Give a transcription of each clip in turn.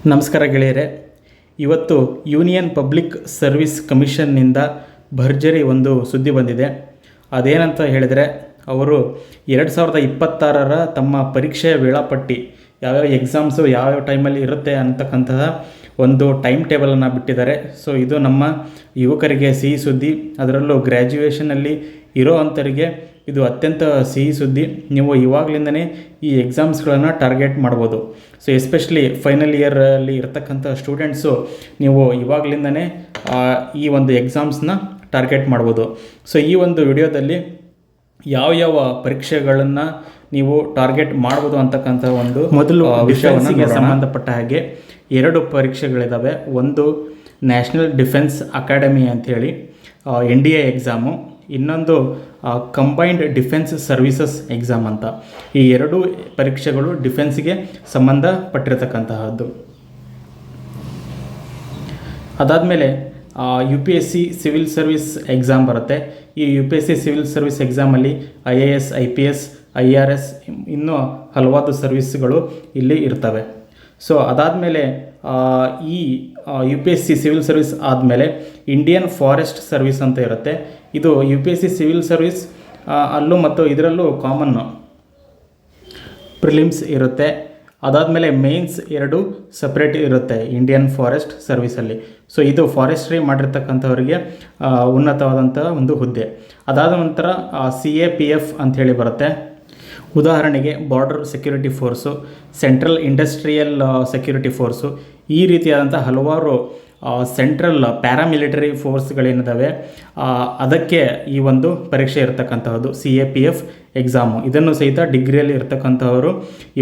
ನಮಸ್ಕಾರ ಗೆಳೆಯರೆ. ಇವತ್ತು ಯೂನಿಯನ್ ಪಬ್ಲಿಕ್ ಸರ್ವಿಸ್ ಕಮಿಷನ್ನಿಂದ ಭರ್ಜರಿ ಒಂದು ಸುದ್ದಿ ಬಂದಿದೆ. ಅದೇನಂತ ಹೇಳಿದರೆ, ಅವರು 2026ರ ತಮ್ಮ ಪರೀಕ್ಷೆಯ ವೇಳಾಪಟ್ಟಿ, ಯಾವ್ಯಾವ ಎಕ್ಸಾಮ್ಸು ಯಾವ್ಯಾವ ಟೈಮಲ್ಲಿ ಇರುತ್ತೆ ಅಂತಕ್ಕಂತಹ ಒಂದು ಟೈಮ್ ಟೇಬಲನ್ನು ಬಿಟ್ಟಿದ್ದಾರೆ. ಸೊ ಇದು ನಮ್ಮ ಯುವಕರಿಗೆ ಸಿಹಿ ಸುದ್ದಿ, ಅದರಲ್ಲೂ ಗ್ರ್ಯಾಜುಯೇಷನಲ್ಲಿ ಇರೋ ಅಂಥವರಿಗೆ ಇದು ಅತ್ಯಂತ ಸಿಹಿ ಸುದ್ದಿ. ನೀವು ಇವಾಗಲಿಂದನೇ ಈ ಎಕ್ಸಾಮ್ಸ್ಗಳನ್ನು ಟಾರ್ಗೆಟ್ ಮಾಡ್ಬೋದು. ಸೊ ಎಸ್ಪೆಷಲಿ ಫೈನಲ್ ಇಯರಲ್ಲಿ ಇರ್ತಕ್ಕಂಥ ಸ್ಟೂಡೆಂಟ್ಸು ನೀವು ಇವಾಗಲಿಂದನೇ ಈ ಒಂದು ಎಕ್ಸಾಮ್ಸ್ನ ಟಾರ್ಗೆಟ್ ಮಾಡ್ಬೋದು. ಸೊ ಈ ಒಂದು ವಿಡಿಯೋದಲ್ಲಿ ಯಾವ ಪರೀಕ್ಷೆಗಳನ್ನು ನೀವು ಟಾರ್ಗೆಟ್ ಮಾಡ್ಬೋದು ಅಂತಕ್ಕಂಥ ಒಂದು ಮೊದಲು ವಿಷಯಕ್ಕೆ ಸಂಬಂಧಪಟ್ಟ ಹಾಗೆ 2 ಪರೀಕ್ಷೆಗಳಿದ್ದಾವೆ. ಒಂದು ನ್ಯಾಷನಲ್ ಡಿಫೆನ್ಸ್ ಅಕಾಡೆಮಿ ಅಂಥೇಳಿ NDA ಎಕ್ಸಾಮು, ಇನ್ನೊಂದು ಕಂಬೈನ್ಡ್ ಡಿಫೆನ್ಸ್ ಸರ್ವಿಸಸ್ ಎಕ್ಸಾಮ್ ಅಂತ. ಈ 2 ಪರೀಕ್ಷೆಗಳು ಡಿಫೆನ್ಸ್ಗೆ ಸಂಬಂಧಪಟ್ಟಿರತಕ್ಕಂತಹದ್ದು. ಅದಾದಮೇಲೆ UPSC ಸಿವಿಲ್ ಸರ್ವಿಸ್ ಎಕ್ಸಾಮ್ ಬರುತ್ತೆ. ಈ UPSC ಸಿವಿಲ್ ಸರ್ವಿಸ್ ಎಕ್ಸಾಮಲ್ಲಿ IAS, IPS, IRS ಇನ್ನೂ ಹಲವಾರು ಸರ್ವಿಸ್ಗಳು ಇಲ್ಲಿ ಇರ್ತವೆ. ಸೊ ಅದಾದಮೇಲೆ ಈ UPSC ಸಿವಿಲ್ ಸರ್ವಿಸ್ ಆದಮೇಲೆ ಇಂಡಿಯನ್ ಫಾರೆಸ್ಟ್ ಸರ್ವಿಸ್ ಅಂತ ಇರುತ್ತೆ. ಇದು UPSC ಸಿವಿಲ್ ಸರ್ವಿಸ್ ಅಲ್ಲೂ ಮತ್ತು ಇದರಲ್ಲೂ ಕಾಮನ್ನು ಪ್ರಿಲಿಮ್ಸ್ ಇರುತ್ತೆ. ಅದಾದಮೇಲೆ ಮೇನ್ಸ್ 2 ಸಪ್ರೇಟ್ ಇರುತ್ತೆ ಇಂಡಿಯನ್ ಫಾರೆಸ್ಟ್ ಸರ್ವಿಸಲ್ಲಿ. ಸೊ ಇದು ಫಾರೆಸ್ಟ್ರಿ ಮಾಡಿರ್ತಕ್ಕಂಥವರಿಗೆ ಉನ್ನತವಾದಂಥ ಒಂದು ಹುದ್ದೆ. ಅದಾದ ನಂತರ CAPF ಅಂಥೇಳಿ ಬರುತ್ತೆ. ಉದಾಹರಣೆಗೆ border security force, central industrial security force, ಈ ರೀತಿಯಾದಂಥ ಹಲವಾರು ಸೆಂಟ್ರಲ್ ಪ್ಯಾರಾಮಿಲಿಟರಿ ಫೋರ್ಸ್ಗಳೇನಿದ್ದಾವೆ ಅದಕ್ಕೆ ಈ ಒಂದು ಪರೀಕ್ಷೆ ಇರತಕ್ಕಂತಹದ್ದು CAPF ಎಕ್ಸಾಮು. ಇದನ್ನು ಸಹಿತ ಡಿಗ್ರಿಯಲ್ಲಿ ಇರ್ತಕ್ಕಂಥವರು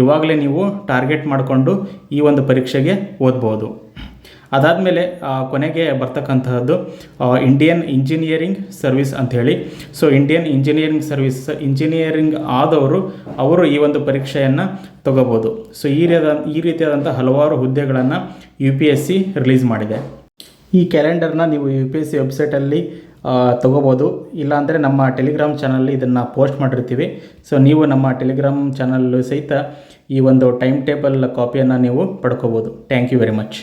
ಇವಾಗಲೇ ನೀವು ಟಾರ್ಗೆಟ್ ಮಾಡಿಕೊಂಡು ಈ ಒಂದು ಪರೀಕ್ಷೆಗೆ ಓದ್ಬೋದು. ಅದಾದಮೇಲೆ ಕೊನೆಗೆ ಬರ್ತಕ್ಕಂತಹದ್ದು ಇಂಡಿಯನ್ ಇಂಜಿನಿಯರಿಂಗ್ ಸರ್ವಿಸ್ ಅಂಥೇಳಿ. So Indian engineering service, engineering ಆದವರು ಅವರು ಈ ಒಂದು ಪರೀಕ್ಷೆಯನ್ನು ತಗೋಬೋದು. ಸೊ ಈ ರೀತಿಯಾದಂಥ ಹಲವಾರು ಹುದ್ದೆಗಳನ್ನು UPSC ರಿಲೀಸ್ ಮಾಡಿದೆ. ಈ ಕ್ಯಾಲೆಂಡರ್ನ ನೀವು UPSC ವೆಬ್ಸೈಟಲ್ಲಿ ತೊಗೋಬೋದು. ಇಲ್ಲಾಂದರೆ ನಮ್ಮ ಟೆಲಿಗ್ರಾಮ್ ಚಾನಲ್ಲಿ ಇದನ್ನು ಪೋಸ್ಟ್ ಮಾಡಿರ್ತೀವಿ. ಸೊ ನೀವು ನಮ್ಮ ಟೆಲಿಗ್ರಾಮ್ ಚಾನಲ್ಲು ಸಹಿತ ಈ ಒಂದು ಟೈಮ್ ಟೇಬಲ್ ಕಾಪಿಯನ್ನು ನೀವು ಪಡ್ಕೋಬೋದು. Thank you very much.